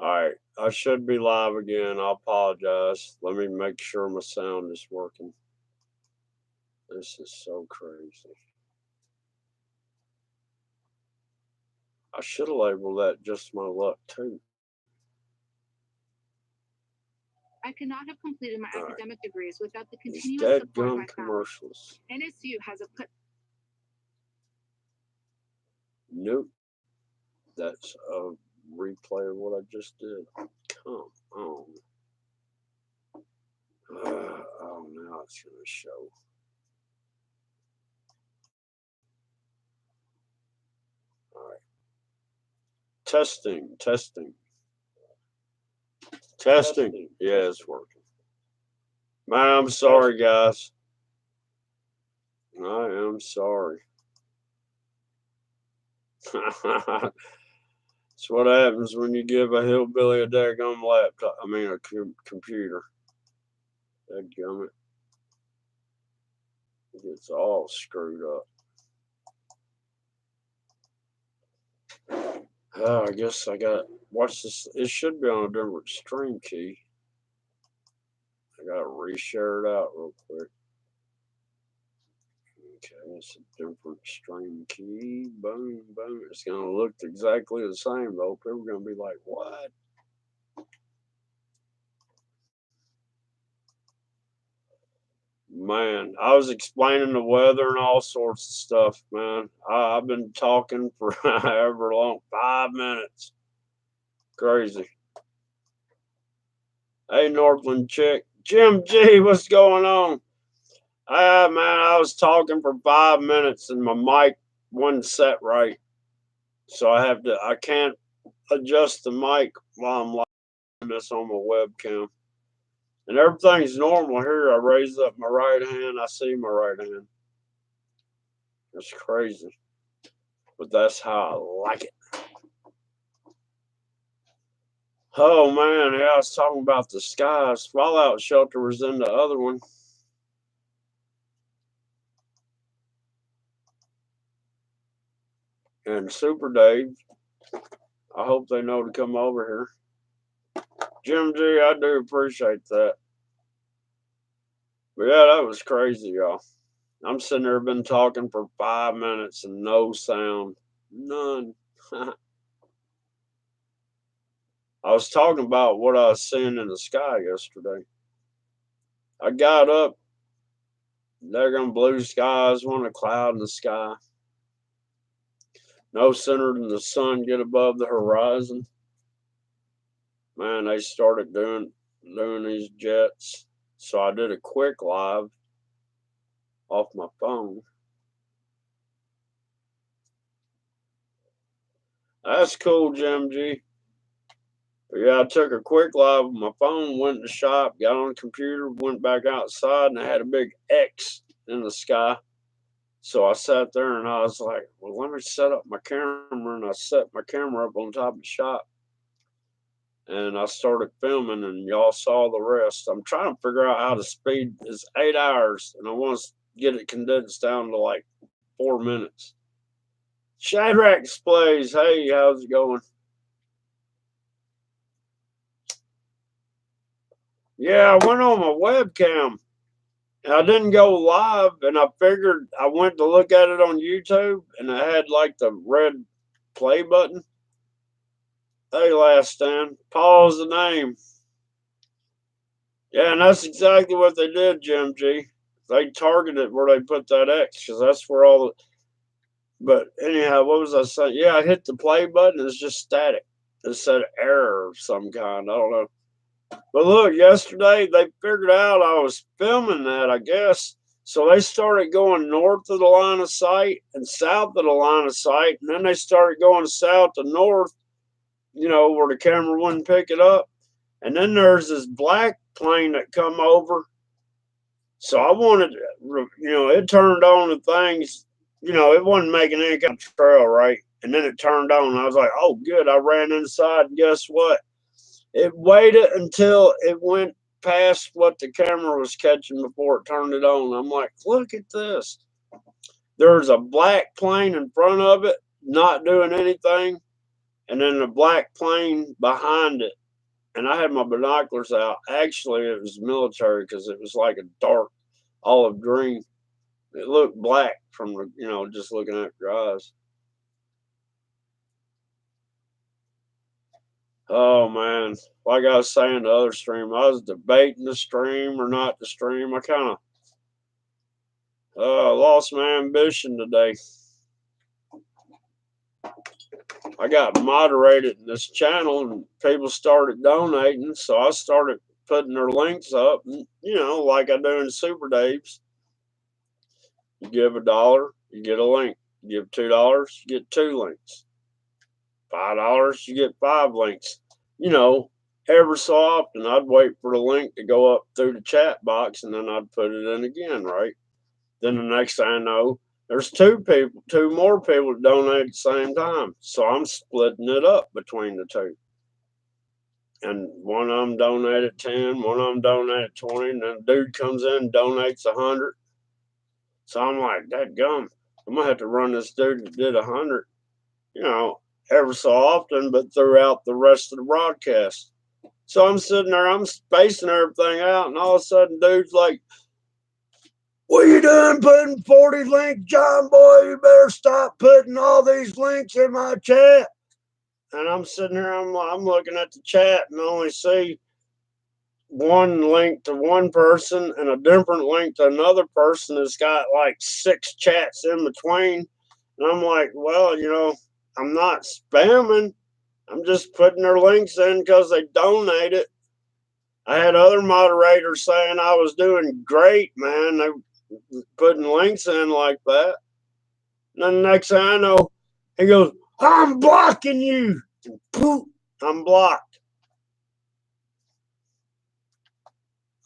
Alright, I should be live again. I apologize. Let me make sure my sound is working. This is so crazy. I should have labeled that just my luck too. I could not have completed my Alright. academic degrees without the These continuous support of dead-gum my family. commercials. NSU has a put. Nope. That's a replay of what I just did. Come on. Oh, now it's going to show. Alright. Testing, testing, testing. Yeah, it's working. Man, I'm sorry, guys. I am sorry. That's what happens when you give a hillbilly a daggum laptop. I mean, a computer. Dadgummit. It gets all screwed up. Oh, I guess I got. Watch this. It should be on a different stream key. I got to reshare it out real quick. Okay, it's a different stream key. Boom, boom. It's going to look exactly the same, though. People are going to be like, what? Man, I was explaining the weather and all sorts of stuff, man. I've been talking for however long, 5 minutes. Crazy. Hey, Northland chick. Jim G, what's going on? Ah, man, I was talking for 5 minutes and my mic wasn't set right. So I can't adjust the mic while I'm live this on my webcam. And everything's normal here. I raise up my right hand, I see my right hand. It's crazy. But that's how I like it. Oh man, yeah, I was talking about the skies. Fallout Shelter was in the other one. And Super Dave, I hope they know to come over here. Jim G, I do appreciate that. But yeah, that was crazy, y'all. I'm sitting there, been talking for 5 minutes and no sound. None. I was talking about what I was seeing in the sky yesterday. I got up, they're gonna blue skies, want a cloud in the sky. No sooner than the sun get above the horizon, man, they started doing these jets. So I did a quick live off my phone. That's cool, Jim G. But yeah, I took a quick live with my phone, went in the shop, got on the computer, went back outside, and I had a big X in the sky. So I sat there and I was like, well, let me set up my camera. And I set my camera up on top of the shop. And I started filming, and y'all saw the rest. I'm trying to figure out how to speed. It's 8 hours, and I want to get it condensed down to like 4 minutes. Shadrack displays. Hey, how's it going? Yeah, I went on my webcam. I didn't go live, and I figured I went to look at it on YouTube, and I had like the red play button. Hey, last stand. Paul's the name. Yeah, and that's exactly what they did, Jim G. They targeted where they put that X because that's where all the. But anyhow, what was I saying? Yeah, I hit the play button. It's just static. It said error of some kind. I don't know. But look, yesterday they figured out I was filming that, I guess. So they started going north of the line of sight and south of the line of sight. And then they started going south to north, where the camera wouldn't pick it up. And then there's this black plane that come over. So I wanted, it turned on the things, it wasn't making any kind of trail, right? And then it turned on. And I was like, oh, good. I ran inside. And guess what? It waited until it went past what the camera was catching before it turned it on. I'm like, look at this. There's a black plane in front of it, not doing anything. and then the black plane behind it. And I had my binoculars out. Actually, it was military because it was like a dark olive green. It looked black from the, just looking at your eyes. Oh man, like I was saying the other stream, I was debating the stream or not the stream. I kind of lost my ambition today. I got moderated in this channel and people started donating, so I started putting their links up, and, like I do in Super Daves. You give $1, you get a link. You give $2, you get 2 links. $5, you get 5 links. Ever so often I'd wait for the link to go up through the chat box and then I'd put it in again, right? Then the next thing I know, there's 2 more people that donate at the same time. So I'm splitting it up between the 2. And one of them donated 10, one of them donated 20, and then a dude comes in and donates 100. So I'm like, dadgum, I'm gonna have to run this dude that did 100, ever so often, but throughout the rest of the broadcast. So I'm sitting there, I'm spacing everything out, and all of a sudden, dude's like, "What you doing putting 40 links, John boy? You better stop putting all these links in my chat." And I'm sitting here, I'm looking at the chat and only see one link to one person and a different link to another person that's got like 6 chats in between. And I'm like, well, I'm not spamming. I'm just putting their links in because they donated. I had other moderators saying I was doing great, man. They putting links in like that. And then the next thing I know, he goes, "I'm blocking you." And poof, I'm blocked.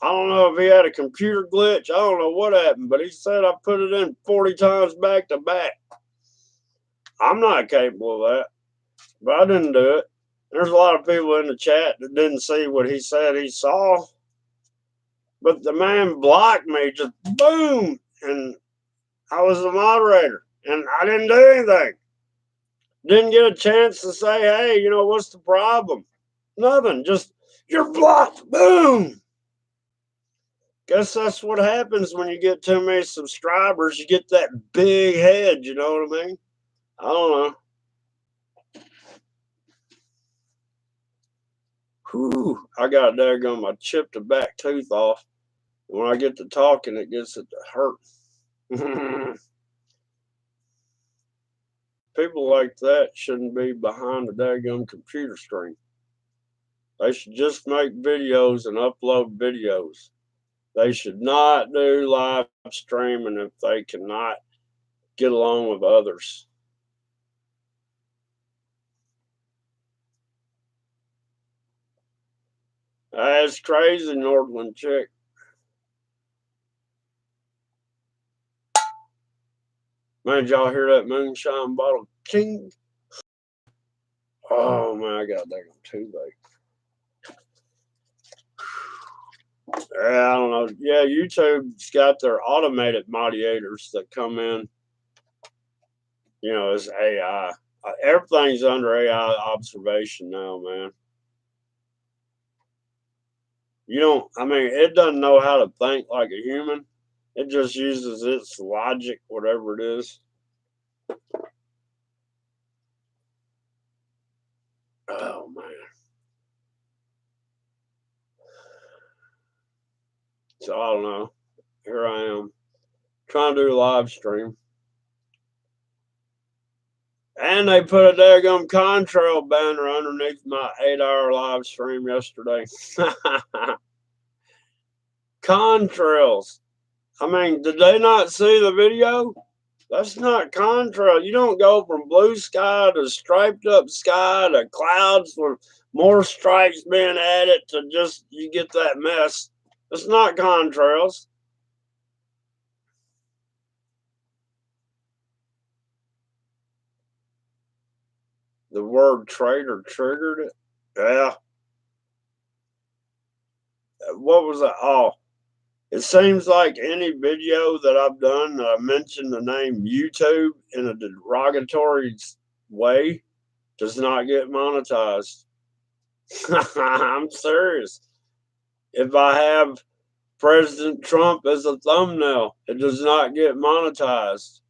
I don't know if he had a computer glitch. I don't know what happened, but he said I put it in 40 times back to back. I'm not capable of that, but I didn't do it. There's a lot of people in the chat that didn't see what he said he saw. But the man blocked me, just boom, and I was the moderator, and I didn't do anything. Didn't get a chance to say, hey, what's the problem? Nothing, just, you're blocked, boom. Guess that's what happens when you get too many subscribers. You get that big head, you know what I mean? I don't know. Whew, I got daggone, I chipped a back tooth off. When I get to talking, it gets it to hurt. People like that shouldn't be behind the daggone computer screen. They should just make videos and upload videos. They should not do live streaming if they cannot get along with others. That's crazy, Northland chick. Man, did y'all hear that moonshine bottle king? Oh man, I got that toothache. I don't know. Yeah, YouTube's got their automated moderators that come in. It's AI. Everything's under AI observation now, man. It doesn't know how to think like a human. It just uses its logic, whatever it is. Oh, man. So, I don't know. Here I am trying to do a live stream. And they put a daggum contrail banner underneath my 8-hour live stream yesterday. Contrails. Did they not see the video? That's not contrail. You don't go from blue sky to striped up sky to clouds with more stripes being added to just, you get that mess. It's not contrails. The word traitor triggered it. Yeah. What was that? Oh, it seems like any video that I've done that I mentioned the name YouTube in a derogatory way does not get monetized. I'm serious. If I have President Trump as a thumbnail, it does not get monetized.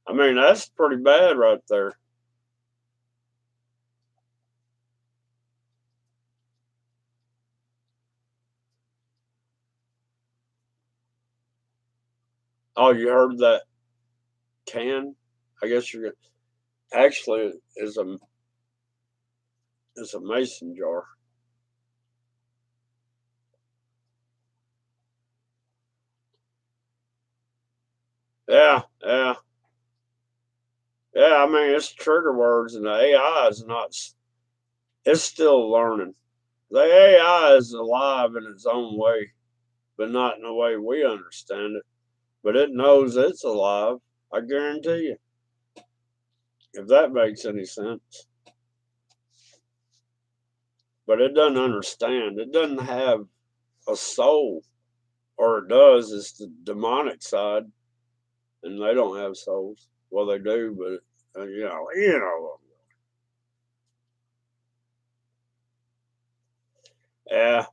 I mean, that's pretty bad right there. Oh, you heard that can? I guess you're gonna actually is a mason jar. Yeah, yeah. Yeah, I mean it's trigger words and the AI is not it's still learning. The AI is alive in its own way, but not in the way we understand it. But it knows it's alive. I guarantee you. If that makes any sense. But it doesn't understand. It doesn't have a soul. Or it does, it's the demonic side. And they don't have souls. Well they do, but you know. Yeah.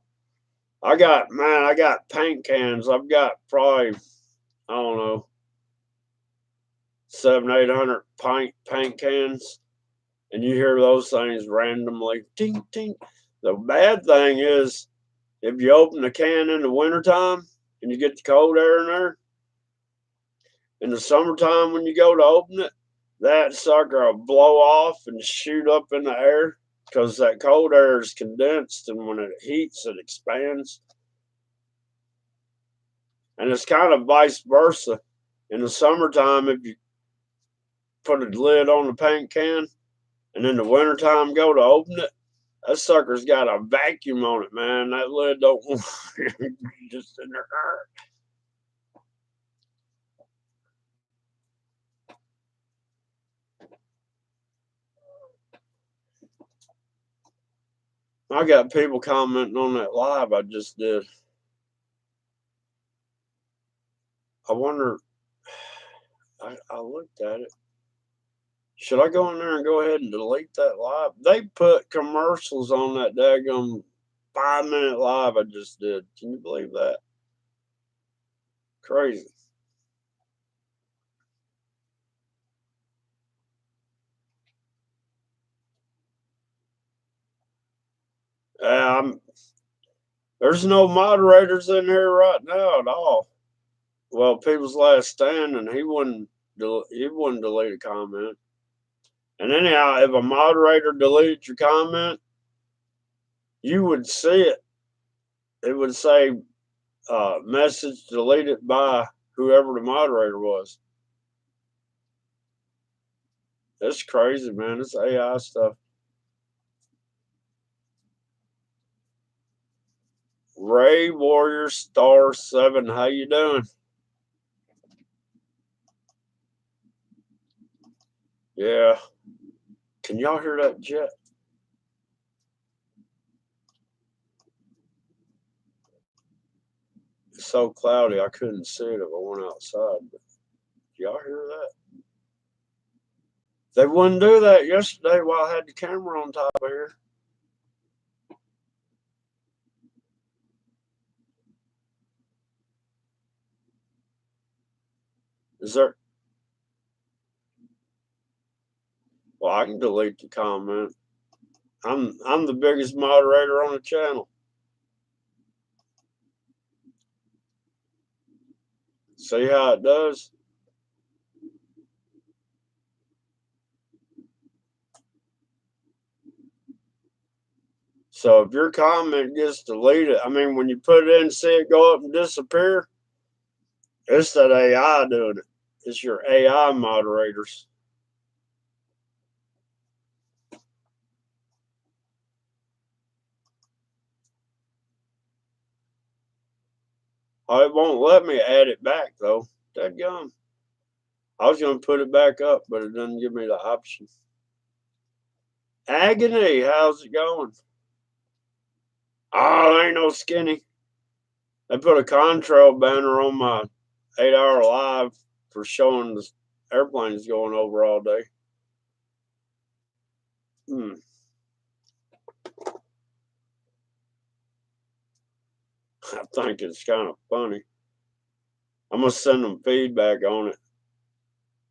I got paint cans. I've got probably, I don't know, 700, 800 paint cans. And you hear those things randomly, ting, ting. The bad thing is, if you open a can in the wintertime and you get the cold air in there, in the summertime when you go to open it, that sucker will blow off and shoot up in the air because that cold air is condensed, and when it heats, it expands. And it's kind of vice versa. In the summertime, if you put a lid on the paint can and in the wintertime go to open it, that sucker's got a vacuum on it, man. That lid don't just in there. I got people commenting on that live I just did. I wonder, I looked at it. Should I go in there and go ahead and delete that live? They put commercials on that daggum 5-minute live I just did. Can you believe that? Crazy. There's no moderators in here right now at all. Well, People's Last Stand, and he wouldn't delete a comment. And anyhow, if a moderator deleted your comment, you would see it. It would say message deleted by whoever the moderator was. That's crazy, man. It's AI stuff. Ray Warrior Star 7, how you doing? Yeah. Can y'all hear that jet? It's so cloudy I couldn't see it if I went outside. But y'all hear that? They wouldn't do that yesterday while I had the camera on top of here. Is there? Well, I can delete the comment. I'm the biggest moderator on the channel. See how it does? So if your comment gets deleted, I mean, when you put it in, see it go up and disappear, it's that AI doing it. It's your AI moderators. Oh, it won't let me add it back though. Dadgum. I was gonna put it back up, but it doesn't give me the option. Agony, how's it going? Oh, there ain't no skinny. They put a contrail banner on my 8-hour live for showing the airplanes going over all day. I think it's kind of funny. I'm going to send them feedback on it.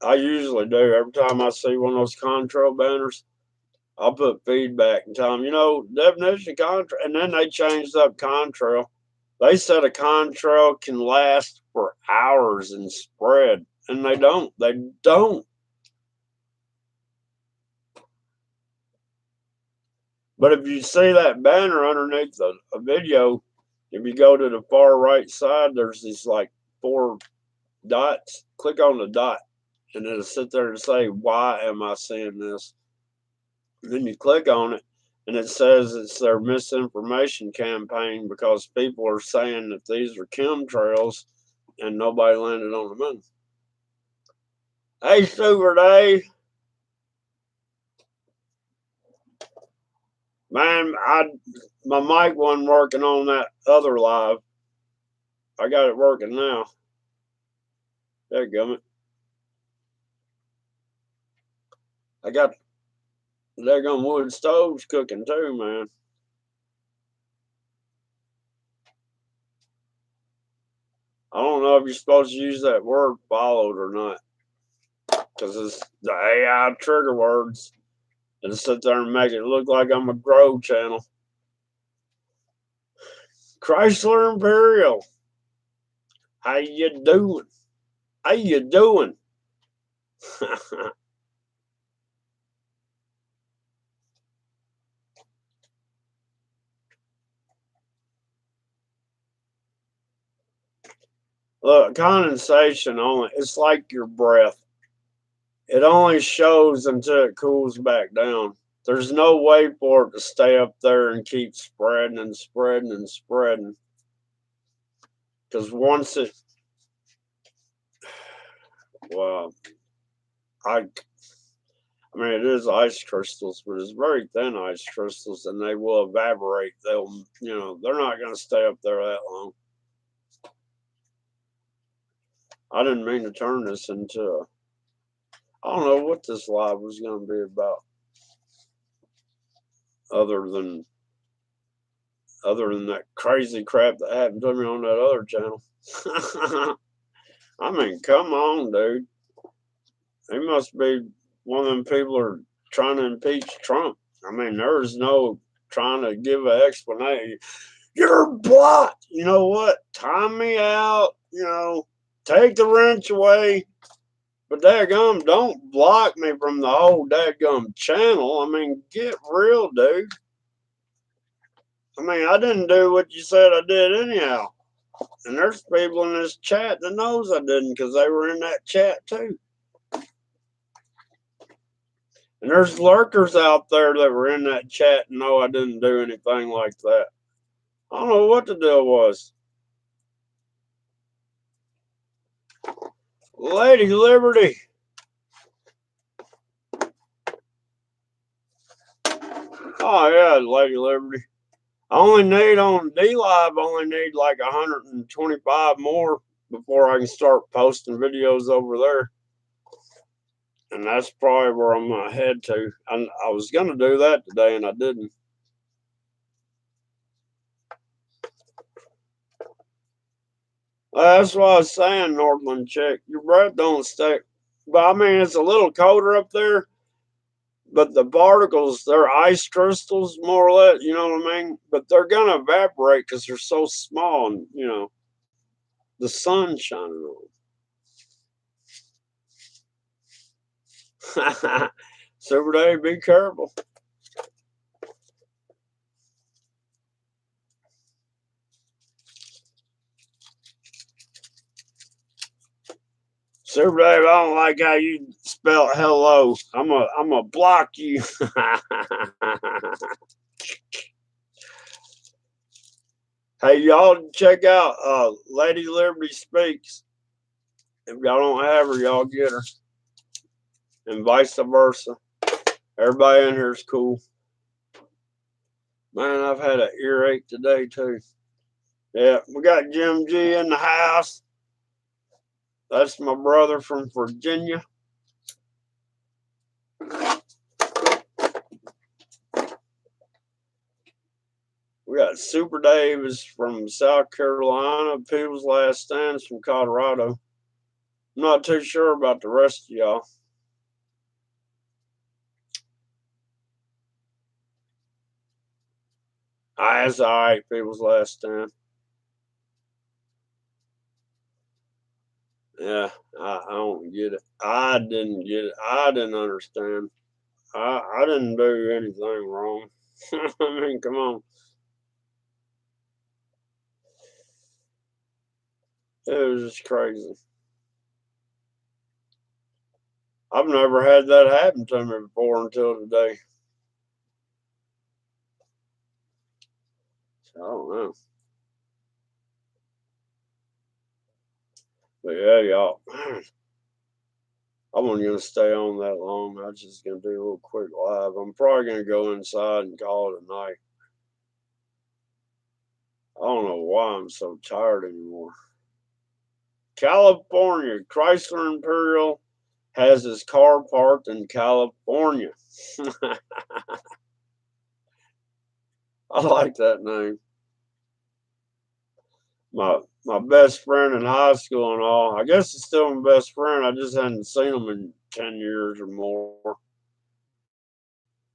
I usually do. Every time I see one of those contrail banners, I'll put feedback and tell them, definition of contrail. And then they changed up contrail. They said a contrail can last for hours and spread. And they don't. They don't. But if you see that banner underneath a video, if you go to the far right side, there's these like 4 dots. Click on the dot, and it'll sit there and say, why am I seeing this? And then you click on it, and it says it's their misinformation campaign because people are saying that these are chemtrails and nobody landed on the moon. Hey, Super Dave. Man, my mic wasn't working on that other live. I got it working now. There you go. I got daggone wood stoves cooking too, man. I don't know if you're supposed to use that word followed or not. Because it's the AI trigger words. And sit there and make it look like I'm a grow channel. Chrysler Imperial. How you doing? How you doing? Look, condensation only, it's like your breath. It only shows until it cools back down. There's no way for it to stay up there and keep spreading and spreading and spreading. Because once it, well, I mean, it is ice crystals, but it's very thin ice crystals, and they will evaporate. They'll, they're not going to stay up there that long. I didn't mean to turn this into I don't know what this live was going to be about, other than that crazy crap that happened to me on that other channel. I mean, come on, dude. He must be one of them people who are trying to impeach Trump. I mean, there's no trying to give an explanation. You're blocked. You know what? Time me out. Take the wrench away. But dadgum, don't block me from the whole dadgum channel. I mean, get real, dude. I mean, I didn't do what you said I did anyhow. And there's people in this chat that knows I didn't because they were in that chat too. And there's lurkers out there that were in that chat and know I didn't do anything like that. I don't know what the deal was. Lady Liberty. Oh yeah, Lady Liberty. I only need on DLive, only need like 125 more before I can start posting videos over there. And that's probably where I'm going to head to. I was going to do that today and I didn't. That's what I was saying, Northland Chick. Your breath don't stay. But I mean, it's a little colder up there. But the particles, they're ice crystals, more or less. You know what I mean? But they're going to evaporate because they're so small and, the sun's shining on them. Super Dave, be careful. Super Dave, I don't like how you spell hello. I'm a block you. Hey, y'all check out Lady Liberty Speaks. If y'all don't have her, y'all get her. And vice versa. Everybody in here is cool. Man, I've had an earache today too. Yeah, we got Jim G in the house. That's my brother from Virginia. We got Super Davis from South Carolina. People's Last Stands from Colorado. I'm not too sure about the rest of y'all. That's all right. People's Last Stand. Yeah, I don't get it. I didn't get it. I didn't understand. I didn't do anything wrong. I mean, come on. It was just crazy. I've never had that happen to me before until today. So, I don't know. But yeah, y'all. I wasn't gonna stay on that long. I was just gonna do a little quick live. I'm probably gonna go inside and call it a night. I don't know why I'm so tired anymore. California, Chrysler Imperial has his car parked in California. I like that name. My best friend in high school and all. I guess he's still my best friend. I just hadn't seen him in 10 years or more.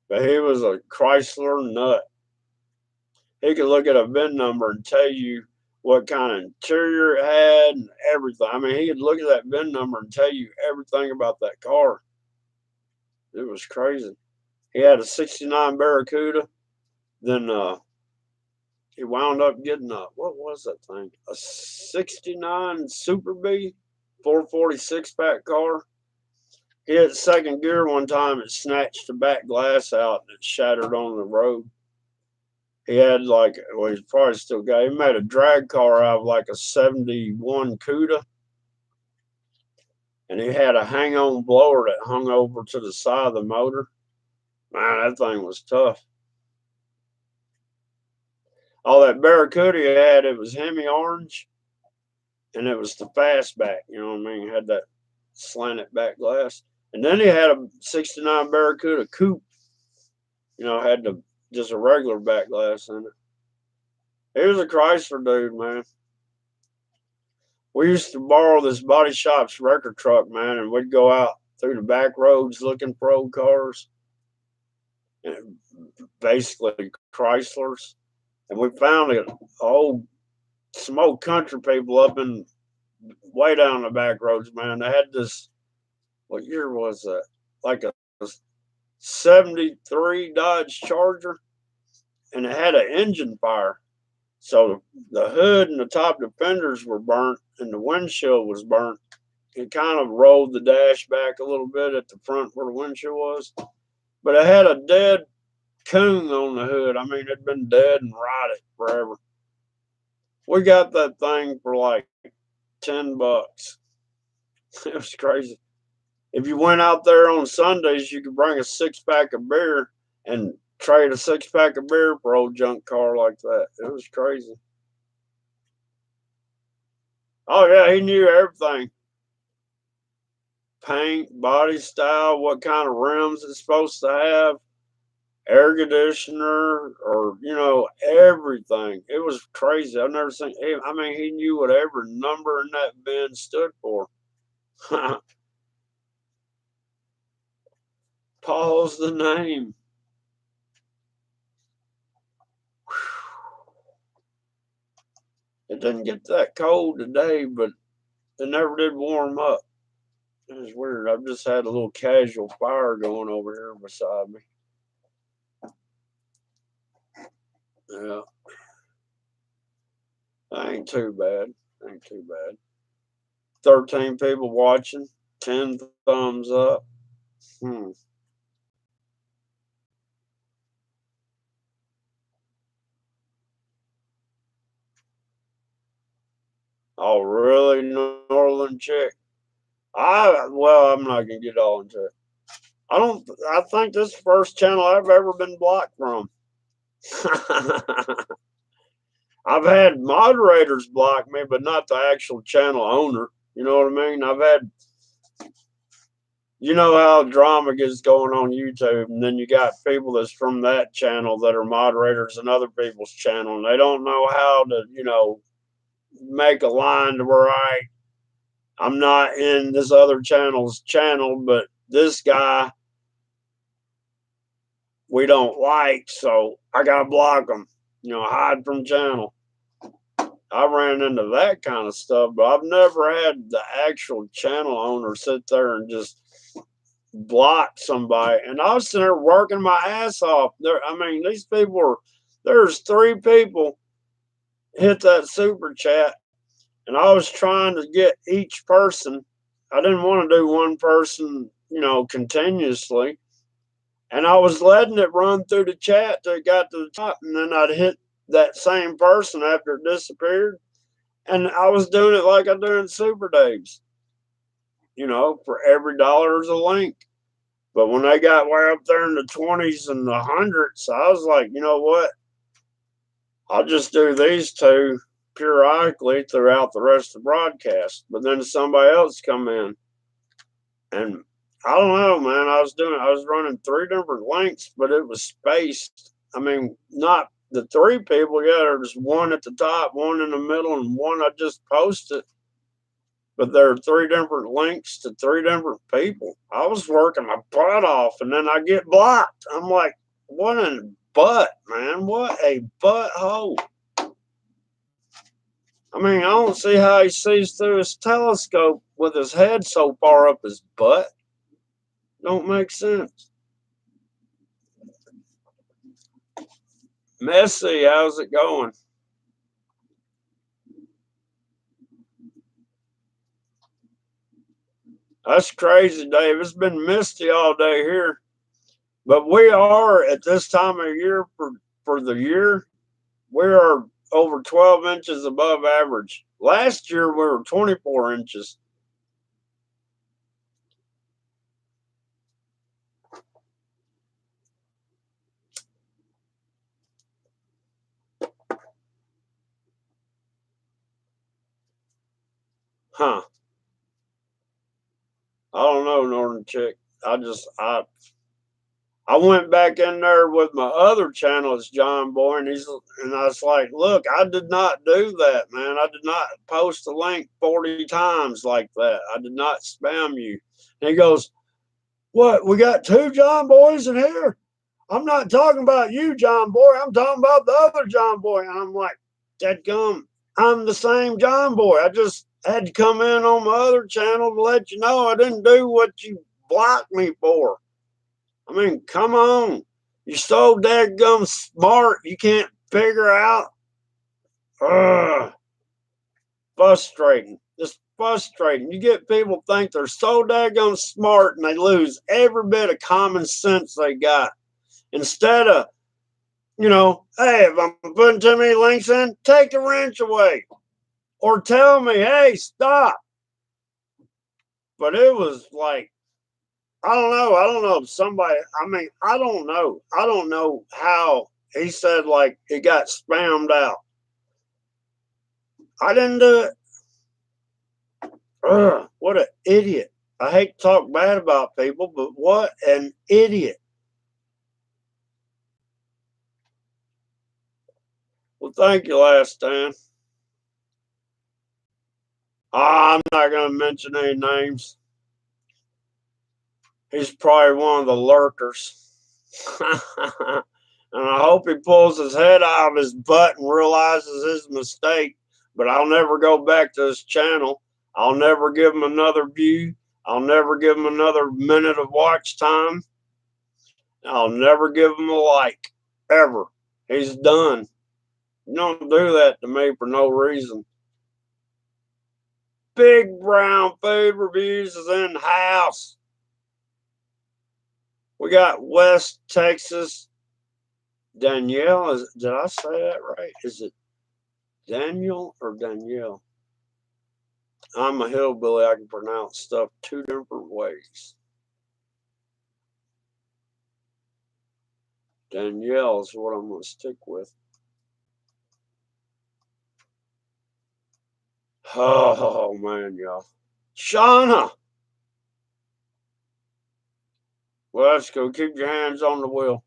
But he was a Chrysler nut. He could look at a VIN number and tell you what kind of interior it had and everything. I mean, he could look at that VIN number and tell you everything about that car. It was crazy. He had a 69 Barracuda. Then he wound up getting what was that thing? A 69 Super B 446 pack car. He hit second gear one time. It snatched the back glass out and it shattered on the road. He had he's probably still got. He made a drag car out of like a 71 Cuda. And he had a hang-on blower that hung over to the side of the motor. Man, that thing was tough. All that Barracuda he had, it was Hemi orange, and it was the fastback. You know what I mean? It had that slanted back glass. And then he had a 69 Barracuda coupe. You know, had just a regular back glass in it. He was a Chrysler dude, man. We used to borrow this body shop's record truck, man, and we'd go out through the back roads looking for old cars, and basically Chryslers. And we found an old some country people up in way down the back roads, man. They had this, what year was that? Like a 73 Dodge Charger, and it had an engine fire. So the hood and the top defenders were burnt, and the windshield was burnt. It kind of rolled the dash back a little bit at the front where the windshield was, but it had a dead coon on the hood. I mean, it'd been dead and rotted forever. We got that thing for like $10. It was crazy. If you went out there on Sundays, you could bring a 6-pack of beer and trade a 6-pack of beer for old junk car like that. It was crazy. Oh yeah, he knew everything. Paint, body style, what kind of rims it's supposed to have, air conditioner, or everything. It was crazy. I've never seen him. I mean, he knew what every number in that bin stood for. Paul's the name. It didn't get that cold today, but it never did warm up. It was weird. I've just had a little casual fire going over here beside me. Yeah. Ain't too bad. Ain't too bad. 13 people watching. 10 thumbs up. Oh, really, Northern chick? I'm not gonna get all into it. I think this is the first channel I've ever been blocked from. I've had moderators block me, but not the actual channel owner. You know what I mean? you know how drama gets going on YouTube, and then you got people that's from that channel that are moderators in other people's channel, and they don't know how to, make a line to where I'm not in this other channel's channel, but this guy we don't like, so I gotta block him, hide from channel. I ran into that kind of stuff, but I've never had the actual channel owner sit there and just block somebody. And I was sitting there working my ass off. These people there's 3 people hit that super chat, and I was trying to get each person. I didn't want to do one person, continuously. And I was letting it run through the chat till it got to the top, and then I'd hit that same person after it disappeared. And I was doing it like I do in Super Daves. For every dollar is a link. But when they got way up there in the 20s and the hundreds, I was like, you know what? I'll just do these 2 periodically throughout the rest of the broadcast. But then somebody else come in, and I don't know, man. I was running 3 different links, but it was spaced. Not the 3 people. Yeah, there was one at the top, one in the middle, and one I just posted. But there are 3 different links to 3 different people. I was working my butt off, and then I get blocked. I'm like, what in the butt, man? What a butthole. I don't see how he sees through his telescope with his head so far up his butt. Don't make sense. Messy, how's it going? That's crazy, Dave. It's been misty all day here. But we are at this time of year for the year, we are over 12 inches above average. Last year we were 24 inches. Huh. I don't know, Northern Chick. I went back in there with my other channel, it's John Boy, and I was like, look, I did not do that, man. I did not post a link 40 times like that. I did not spam you. And he goes, what? We got 2 John Boys in here? I'm not talking about you, John Boy. I'm talking about the other John Boy. And I'm like, dadgum, I'm the same John Boy. I just had to come in on my other channel to let you know I didn't do what you blocked me for. Come on. You're so dadgum smart, you can't figure out. Ugh. Frustrating. Just frustrating. You get people think they're so daggum smart and they lose every bit of common sense they got. Instead of, hey, if I'm putting too many links in, take the wrench away. Or tell me, hey, stop. But it was like, I don't know. I don't know if somebody, I don't know. I don't know how he said like it got spammed out. I didn't do it. Ugh, what an idiot. I hate to talk bad about people, but what an idiot. Well, thank you, Last Stand. I'm not going to mention any names. He's probably one of the lurkers. And I hope he pulls his head out of his butt and realizes his mistake. But I'll never go back to his channel. I'll never give him another view. I'll never give him another minute of watch time. I'll never give him a like. Ever. He's done. You don't do that to me for no reason. Big Brown Food Reviews is in the house. We got West Texas. Danielle, did I say that right? Is it Daniel or Danielle? I'm a hillbilly. I can pronounce stuff 2 different ways. Danielle is what I'm going to stick with. Oh, man, y'all. Shauna. Well, that's cool. Keep your hands on the wheel.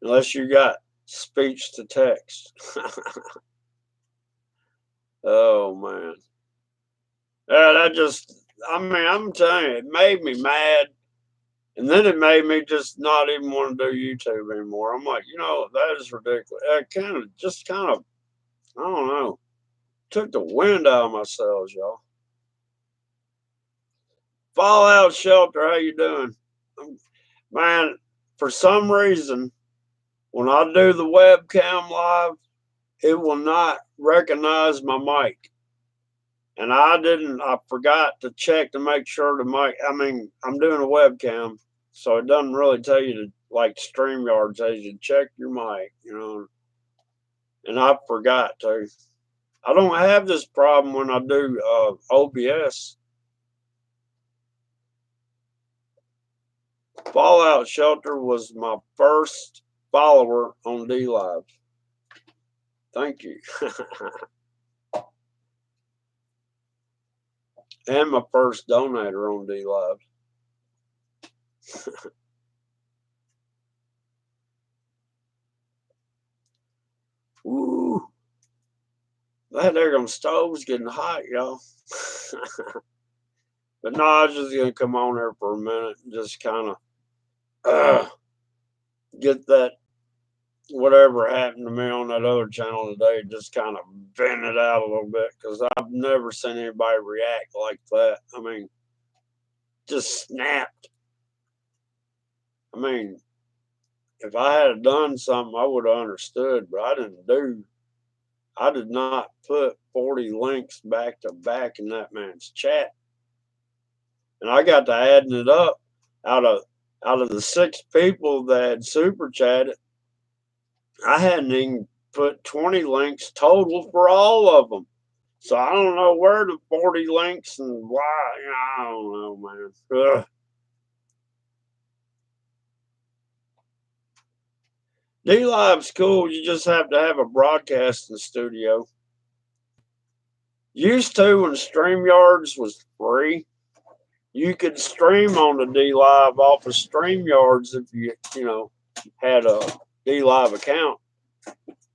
Unless you got speech to text. Oh, man. Yeah, I mean, I'm telling you, it made me mad. And then it made me just not even want to do YouTube anymore. I'm like, that is ridiculous. It kind of, I don't know, took the wind out of my sails, y'all. Fallout Shelter, how you doing? Man, for some reason, when I do the webcam live, it will not recognize my mic. And I forgot to check to make sure the mic, I'm doing a webcam, so it doesn't really tell you to, like StreamYard says, you check your mic, and I forgot to. I don't have this problem when I do OBS. Fallout Shelter was my first follower on DLive. Thank you. And my first donator on DLive. Woo. That there stove's getting hot, y'all. But no, I was just gonna come on there for a minute and just kind of get that whatever happened to me on that other channel today, just kind of vent it out a little bit, because I've never seen anybody react like that. I mean, just snapped. I mean, if I had done something, I would have understood, but I didn't. I did not put 40 links back to back in that man's chat. And I got to adding it up out of the 6 people that had super chatted. I hadn't even put 20 links total for all of them. So I don't know where the 40 links and why. I don't know, man. Ugh. DLive's cool. You just have to have a broadcasting studio. Used to, when StreamYards was free, you could stream on the DLive off of StreamYards if you had a DLive account.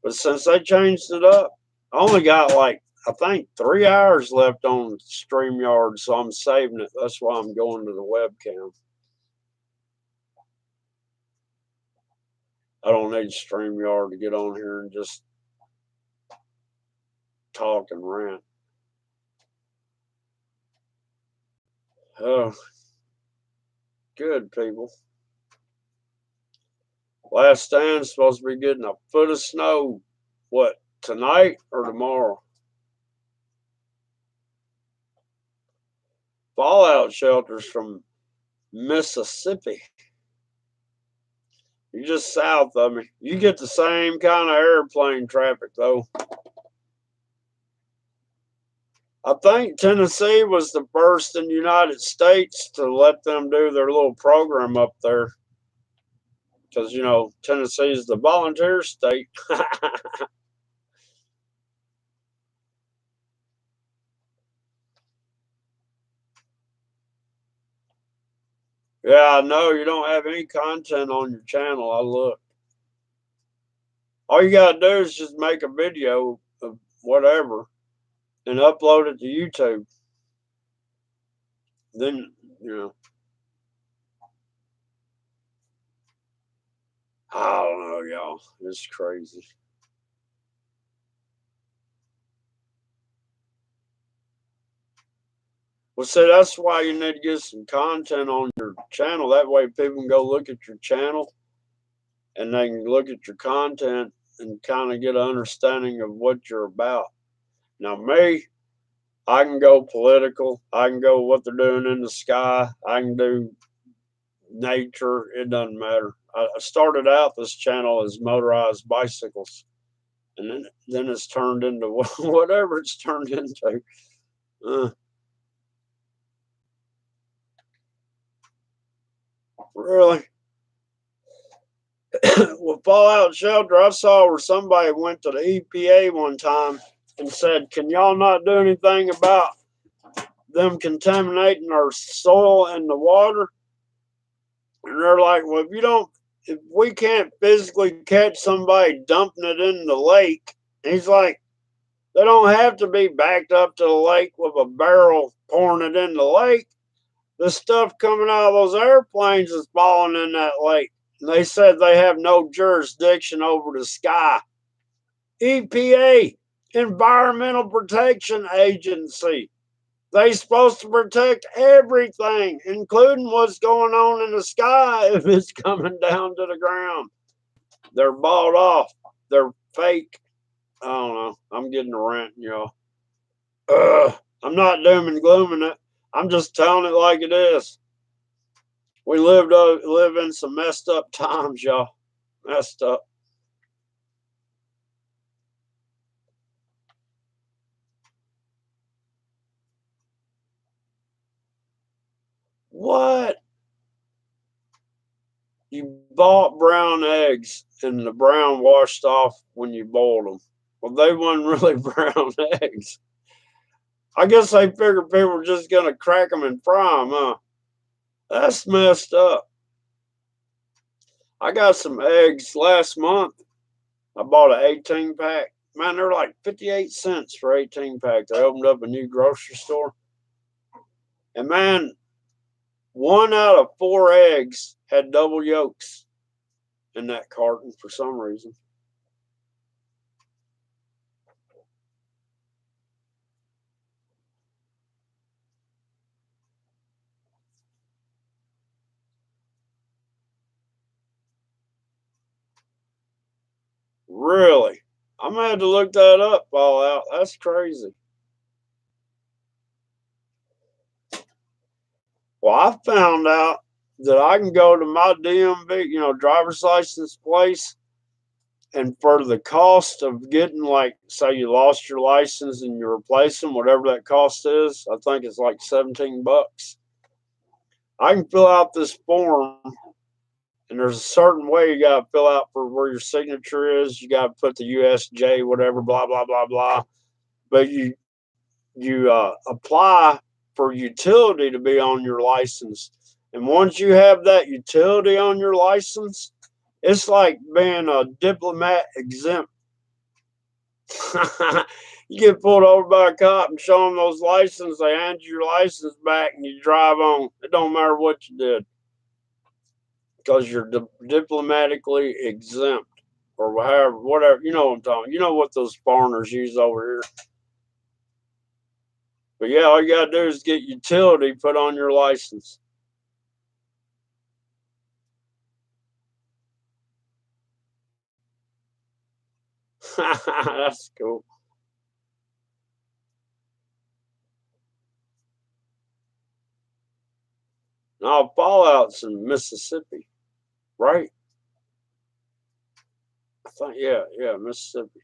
But since they changed it up, I only got I think 3 hours left on StreamYard, so I'm saving it. That's why I'm going to the webcam. I don't need StreamYard to get on here and just talk and rant. Oh, good, people. Last Stand's supposed to be getting a foot of snow. What, tonight or tomorrow? Fallout Shelters from Mississippi. You're just south of me. You get the same kind of airplane traffic, though. I think Tennessee was the first in the United States to let them do their little program up there. Because, Tennessee is the volunteer state. Yeah, I know you don't have any content on your channel. I looked. All you got to do is just make a video of whatever and upload it to YouTube. Then, I don't know, y'all. It's crazy. Well, see, that's why you need to get some content on your channel. That way people can go look at your channel and they can look at your content and kind of get an understanding of what you're about. Now, me, I can go political. I can go what they're doing in the sky. I can do nature. It doesn't matter. I started out this channel as motorized bicycles, and then it's turned into whatever it's turned into. Really? Well, Fallout Shelter, I saw where somebody went to the EPA one time and said, can y'all not do anything about them contaminating our soil and the water? And they're like, well, if we can't physically catch somebody dumping it in the lake, he's like, they don't have to be backed up to the lake with a barrel pouring it in the lake. The stuff coming out of those airplanes is falling in that lake. And they said they have no jurisdiction over the sky. EPA, Environmental Protection Agency. They supposed to protect everything, including what's going on in the sky if it's coming down to the ground. They're bought off. They're fake. I don't know. I'm getting a rant, y'all. I'm not doom and glooming it. I'm just telling it like it is. We live in some messed up times, y'all. Messed up. What? You bought brown eggs and the brown washed off when you boiled them. Well, they weren't really brown eggs. I guess they figured people were just going to crack them and fry them, huh? That's messed up. I got some eggs last month. I bought an 18 pack. Man, they're like 58 cents for 18 packs. I opened up a new grocery store. And man, 1 out of 4 eggs had double yolks in that carton for some reason. Really? I'm gonna have to look that up all out. That's crazy. Well, I found out that I can go to my DMV, driver's license place, and for the cost of getting, like, say you lost your license and you replace them, whatever that cost is, I think it's like $17. I can fill out this form, and there's a certain way you got to fill out for where your signature is. You got to put the USJ, whatever, blah blah blah blah. But you apply for utility to be on your license, and once you have that utility on your license, it's like being a diplomat exempt. You get pulled over by a cop and show them those license, they hand you your license back, and you drive on. It don't matter what you did because you're diplomatically exempt or whatever. You know what I'm talking. You know what those foreigners use over here. But yeah, all you gotta do is get utility put on your license. That's cool. Now, Fallout's in Mississippi, right? I think, yeah, Mississippi.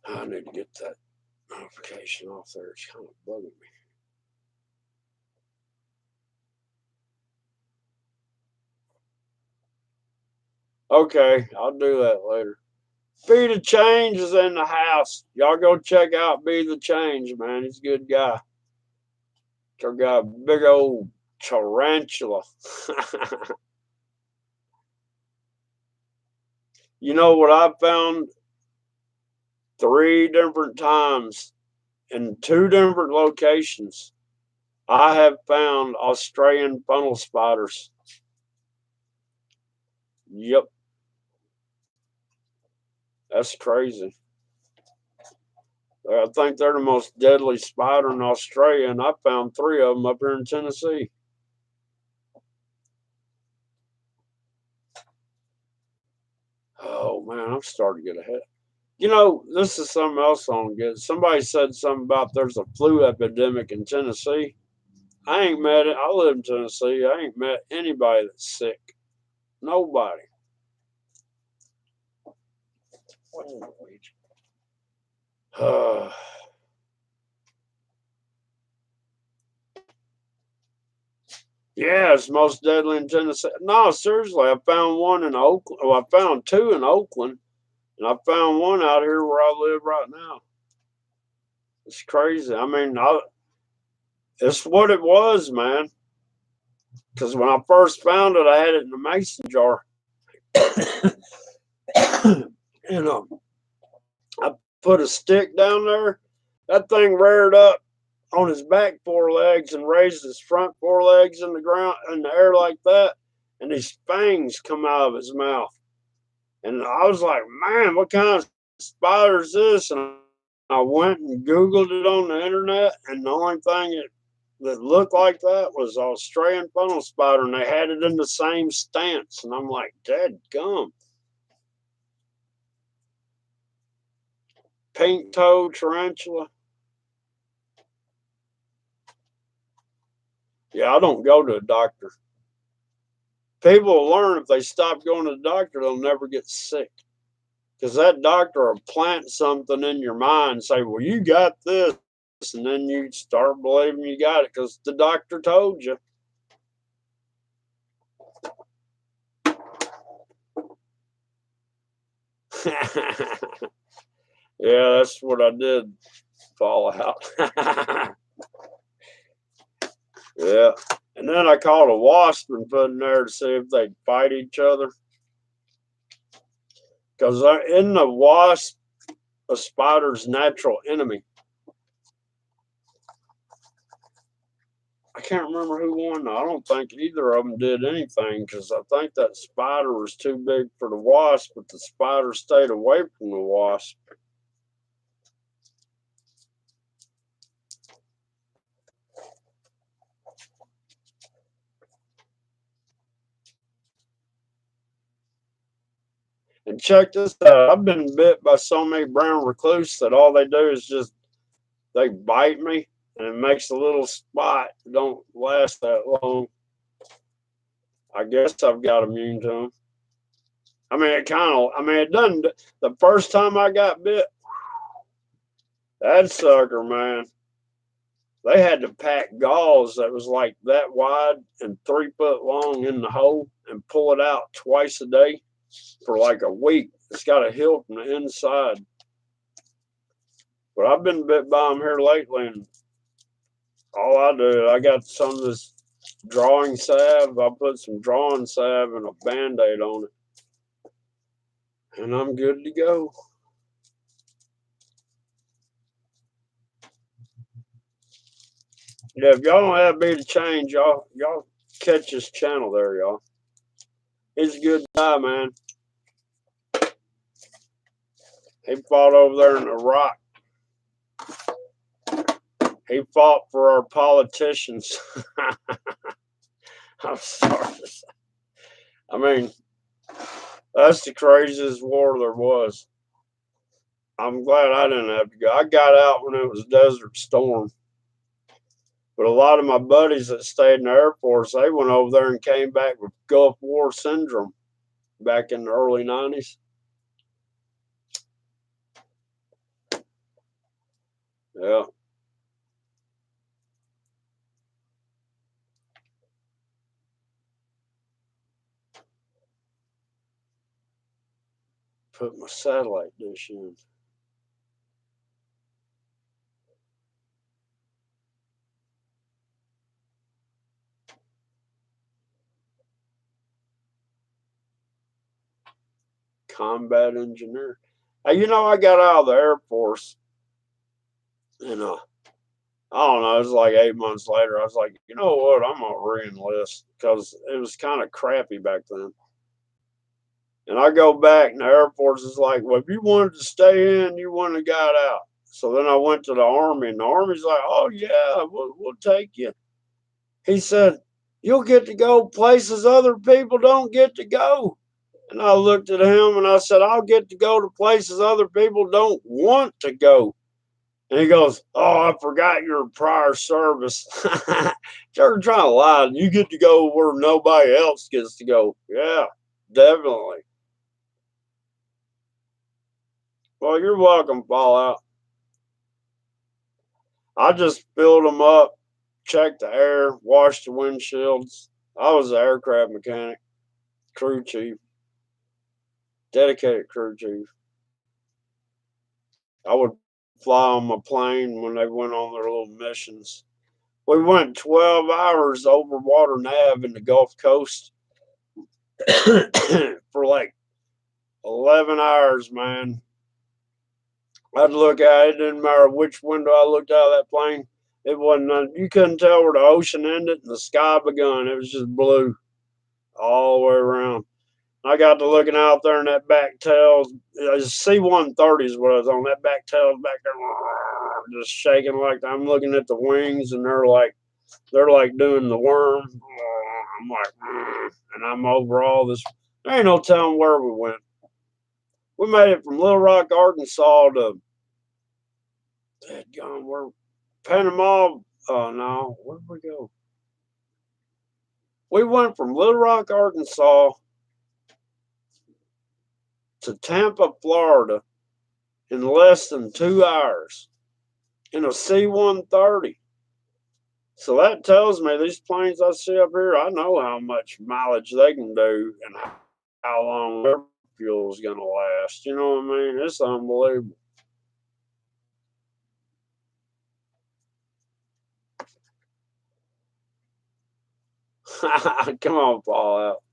I need to get that notification off there. It's kind of bugging me. Okay, I'll do that later. Be the Change is in the house. Y'all go check out Be the Change, man. He's a good guy. He got a big old tarantula. You know what I found 3 different times in 2 different locations? I have found Australian funnel spiders. Yep. That's crazy. I think they're the most deadly spider in Australia, and I found 3 of them up here in Tennessee. Oh man, I'm starting to get ahead. This is something else on good. Somebody said something about there's a flu epidemic in Tennessee. I ain't met it. I live in Tennessee. I ain't met anybody that's sick. Nobody. Yeah, it's most deadly in Tennessee. No, seriously, I found one in Oakland. Well, I found 2 in Oakland, and I found one out here where I live right now. It's crazy. I mean, It's what it was, man. Because when I first found it, I had it in a mason jar. And I put a stick down there. That thing reared up on his back forelegs and raised his front forelegs in the ground in the air like that, and these fangs come out of his mouth. And I was like, man, what kind of spider is this? And I went and Googled it on the internet, and the only thing that looked like that was Australian funnel spider, and they had it in the same stance. And I'm like, dead gum. Pink toed tarantula. Yeah, I don't go to a doctor. People will learn if they stop going to the doctor, they'll never get sick. Because that doctor will plant something in your mind and say, well, you got this. And then you start believing you got it because the doctor told you. Yeah, that's what I did fall out. Yeah. And then I caught a wasp and put in there to see if they'd fight each other. Because in the wasp, a spider's natural enemy. I can't remember who won. I don't think either of them did anything because I think that spider was too big for the wasp, but the spider stayed away from the wasp. And check this out. I've been bit by so many brown recluse that all they do is just they bite me and it makes a little spot. It don't last that long. I guess I've got immune to them. I mean, it doesn't. The first time I got bit, that sucker, man, they had to pack gauze that was like that wide and 3 foot long in the hole and pull it out twice a day for like a week. It's got a hill from the inside. But I've been bit by them here lately, and all I do, I got some of this drawing salve. I put some drawing salve and a Band-Aid on it, and I'm good to go. Yeah, if y'all don't have me to change, y'all catch this channel there, y'all. He's a good guy, man. He fought over there in Iraq. He fought for our politicians. I'm sorry to say. I mean, that's the craziest war there was. I'm glad I didn't have to go. I got out when it was Desert Storm. But a lot of my buddies that stayed in the Air Force, they went over there and came back with Gulf War syndrome back in the early 90s. Yeah. Put my satellite dish in. Combat engineer. You know, I got out of the Air Force, and I don't know, it was like 8 months later. I was like, you know what? I'm gonna re-enlist because it was kind of crappy back then. And I go back, and the Air Force is like, well, if you wanted to stay in, you wouldn't have got out. So then I went to the Army, and the Army's like, oh, yeah, we'll take you. He said, you'll get to go places other people don't get to go. And I looked at him, and I said, I'll get to go to places other people don't want to go. And he goes, oh, I forgot your prior service. They're trying to lie. You get to go where nobody else gets to go. Yeah, definitely. Well, you're welcome, Fallout. I just filled them up, checked the air, washed the windshields. I was an aircraft mechanic, crew chief, dedicated crew chief. I would fly on my plane when they went on their little missions. We went 12 hours over water nav in the Gulf Coast for like 11 hours, man. I'd look at it, it didn't matter which window I looked out of that plane. It wasn't, you couldn't tell where the ocean ended and the sky begun. It was just blue all the way around. I got to looking out there in that back tail. C-130 is what I was on. That back tail back there, just shaking like I'm looking at the wings, and they're like doing the worm. I'm like, and I'm over all this. There ain't no telling where we went. We made it from Little Rock, Arkansas to where Panama. Oh no, where did we go? We went from Little Rock, Arkansas to Tampa, Florida in less than 2 hours in a C-130. So that tells me these planes I see up here, I know how much mileage they can do and how long their fuel is going to last. You know what I mean? It's unbelievable. Come on, Paul. Out.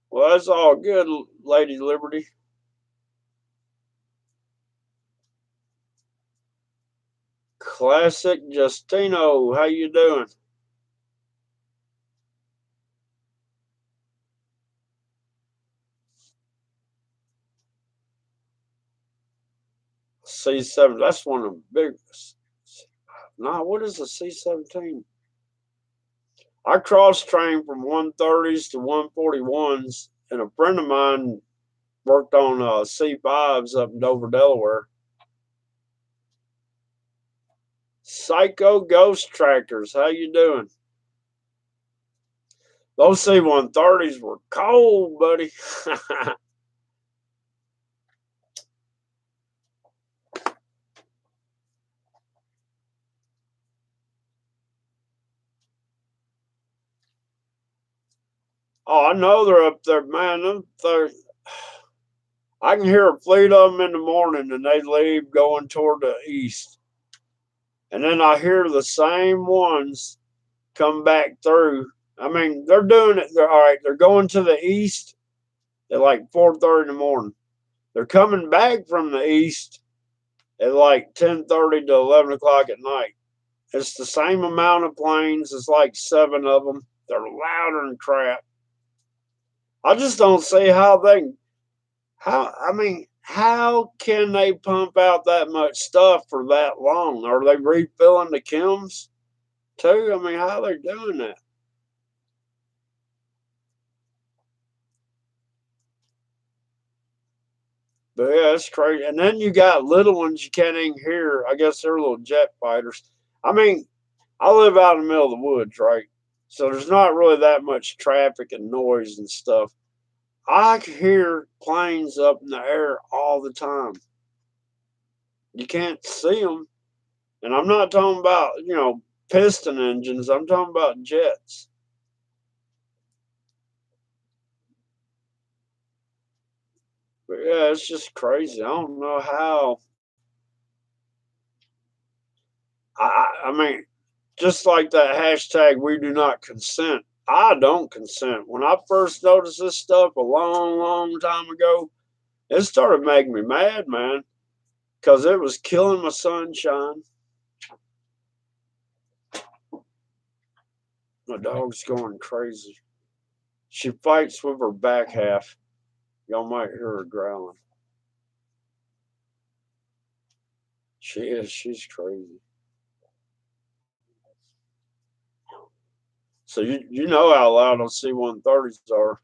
Well, that's all good, Lady Liberty. Classic Justino, how you doing? C7, that's one of the biggest. Nah, what is a C-17? I cross-trained from 130s to 141s, and a friend of mine worked on C5s up in Dover, Delaware. Psycho Ghost Tractors, how you doing? Those C-130s were cold, buddy. Oh, I know they're up there, man. I can hear a fleet of them in the morning, and they leave going toward the east. And then I hear the same ones come back through. I mean, they're doing it. They're all right. They're going to the east at like 4:30 in the morning. They're coming back from the east at like 10:30 to 11 o'clock at night. It's the same amount of planes. It's like 7 of them. They're louder than crap. I just don't see how they. How can they pump out that much stuff for that long? Are they refilling the chems too? I mean, how are they doing that? But yeah, it's crazy. And then you got little ones you can't even hear. I guess they're little jet fighters. I mean, I live out in the middle of the woods, right? So there's not really that much traffic and noise and stuff. I can hear planes up in the air all the time. You can't see them. And I'm not talking about, piston engines. I'm talking about jets. But yeah, it's just crazy. I don't know how. I mean, just like that hashtag, we do not consent. I don't consent. When I first noticed this stuff a long, long time ago, it started making me mad, man, because it was killing my sunshine. My dog's going crazy. She fights with her back half. Y'all might hear her growling. She is. She's crazy. So you know how loud those C-130s are.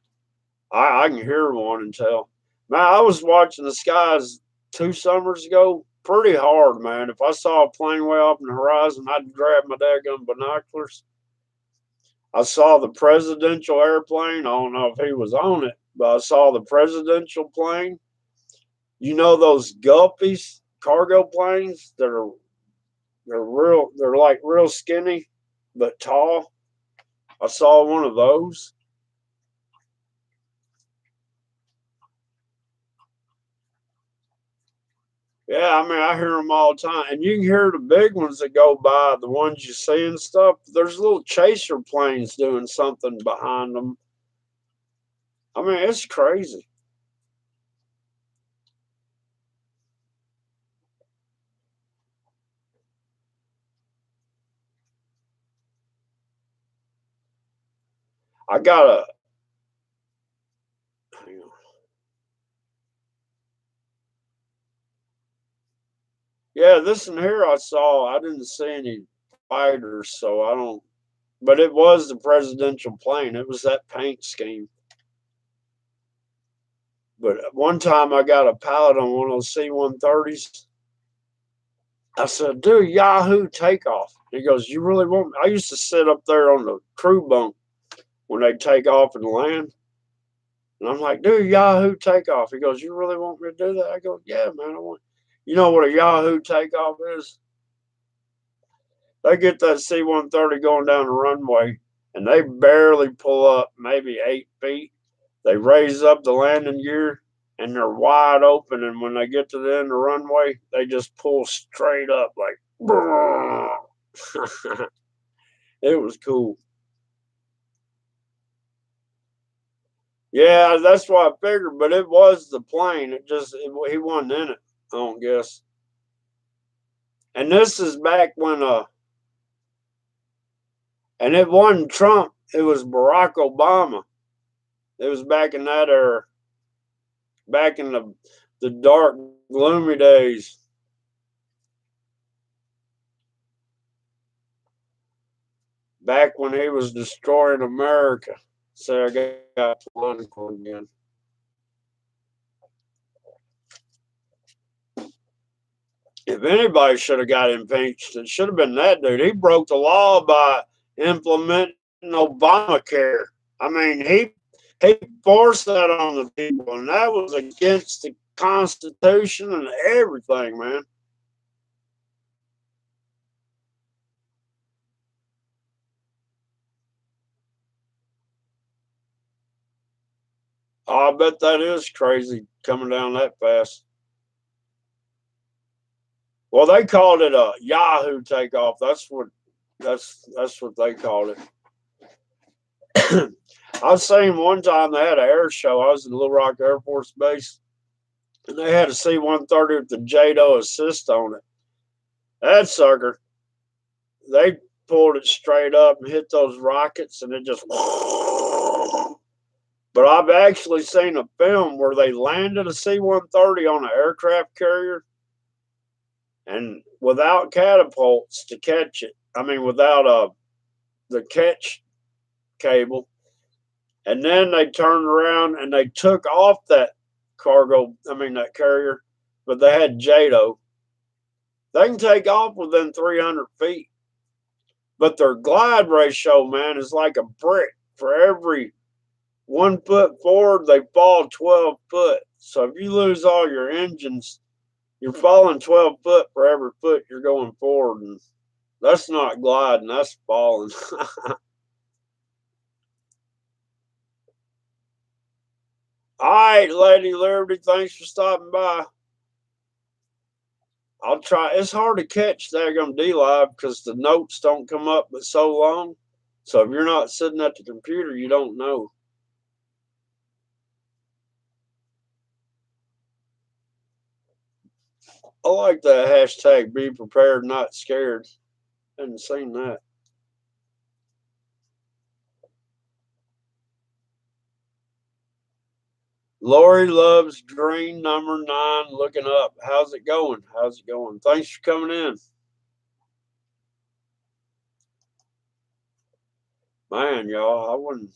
I can hear one and tell. Man, I was watching the skies 2 summers ago pretty hard, man. If I saw a plane way off in the horizon, I'd grab my daggum binoculars. I saw the presidential airplane. I don't know if he was on it, but I saw the presidential plane. You know those Gulfies cargo planes that are they're like real skinny but tall. I saw one of those. Yeah, I mean, I hear them all the time, and you can hear the big ones that go by, the ones you see and stuff. There's little chaser planes doing something behind them. I mean, it's crazy. I gotta, hang on. Yeah, this one here I saw. I didn't see any fighters, so I don't. But it was the presidential plane. It was that paint scheme. But one time I got a pilot on one of those C-130s. I said, "Do Yahoo takeoff." He goes, "You really want me?" I used to sit up there on the crew bunk when they take off and land. And I'm like, "Do Yahoo takeoff." He goes, "You really want me to do that?" I go, "Yeah, man, I want." You know what a Yahoo takeoff is? They get that C-130 going down the runway, and they barely pull up, maybe 8 feet. They raise up the landing gear, and they're wide open. And when they get to the end of the runway, they just pull straight up, like. It was cool. Yeah, that's what I figured, but it was the plane. He wasn't in it, I don't guess. And this is back when and it wasn't Trump, it was Barack Obama. It was back in that era, back in the dark, gloomy days. Back when he was destroying America. So I got political again. If anybody should have got impeached, it should have been that dude. He broke the law by implementing Obamacare. I mean, he forced that on the people, and that was against the Constitution and everything, man. Oh, I bet that is crazy coming down that fast. Well, they called it a Yahoo takeoff. That's what they called it. I was saying one time they had an air show. I was in Little Rock Air Force Base, and they had a C-130 with the JADO assist on it. That sucker, they pulled it straight up and hit those rockets, and it just. But I've actually seen a film where they landed a C-130 on an aircraft carrier, and without catapults to catch it. I mean, without the catch cable. And then they turned around and they took off that that carrier, but they had JADO. They can take off within 300 feet, but their glide ratio, man, is like a brick. For every 1 foot forward, they fall 12 foot. So if you lose all your engines, you're falling 12 foot for every foot you're going forward. And that's not gliding, that's falling. All right, Lady Liberty, thanks for stopping by. I'll try. It's hard to catch Daggum D Live because the notes don't come up but so long. So if you're not sitting at the computer, you don't know. I like that hashtag be prepared, not scared. Hadn't seen that. Lori loves green number 9 looking up. How's it going? How's it going? Thanks for coming in. Man, y'all, I wouldn't.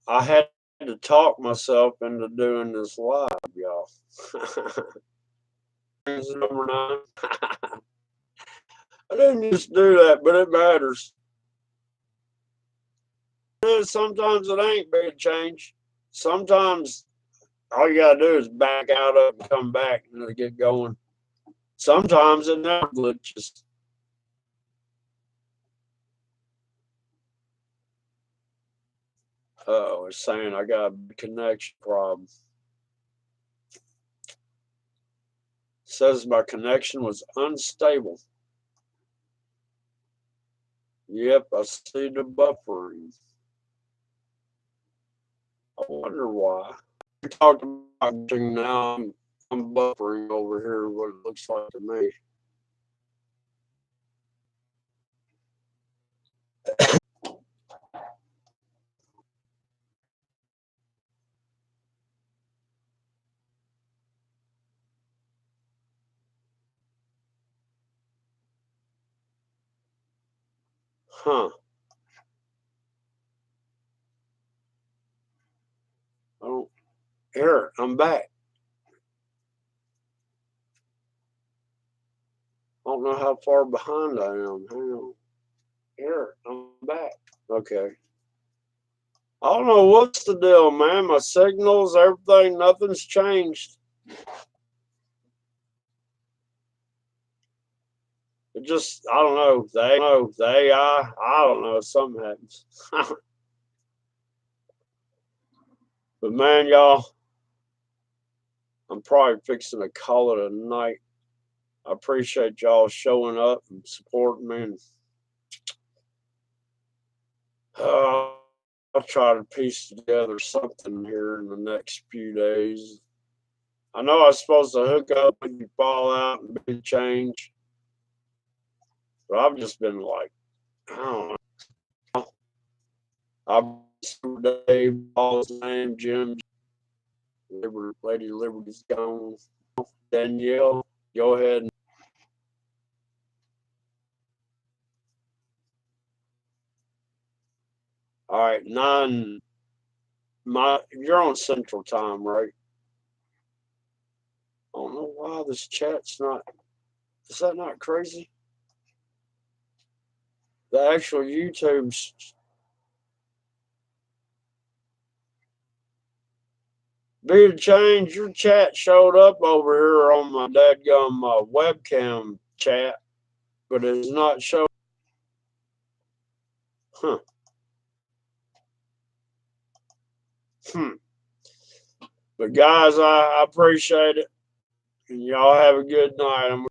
I had to talk myself into doing this live, y'all. Number 9. I didn't just do that, but it matters. Sometimes it ain't big change. Sometimes all you gotta do is back out of and come back and it'll get going. Sometimes it never glitches. Oh, it's saying I got a connection problem. Says my connection was unstable. Yep, I see the buffering. I wonder why. We talked about now. I'm buffering over here. What it looks like to me. Huh. Oh, here, I'm back. I don't know how far behind I am. Hang on. Here, I'm back. Okay. I don't know what's the deal, man. My signals, everything, nothing's changed. It just, I don't know. The AI, I don't know. Something happens. But man, y'all, I'm probably fixing to call it a night. I appreciate y'all showing up and supporting me. And, I'll try to piece together something here in the next few days. I know I was supposed to hook up when you fall out and be changed, but I've just been like, I don't know. I've Dave, Paul's name, Jim, Lady Liberty's gone. Danielle, go ahead. All right, 9. You're on Central Time, right? I don't know why this chat's not. Is that not crazy? The actual YouTube's. Be the change, your chat showed up over here on my dadgum webcam chat, but it's not showing. Huh. But guys, I appreciate it. And y'all have a good night.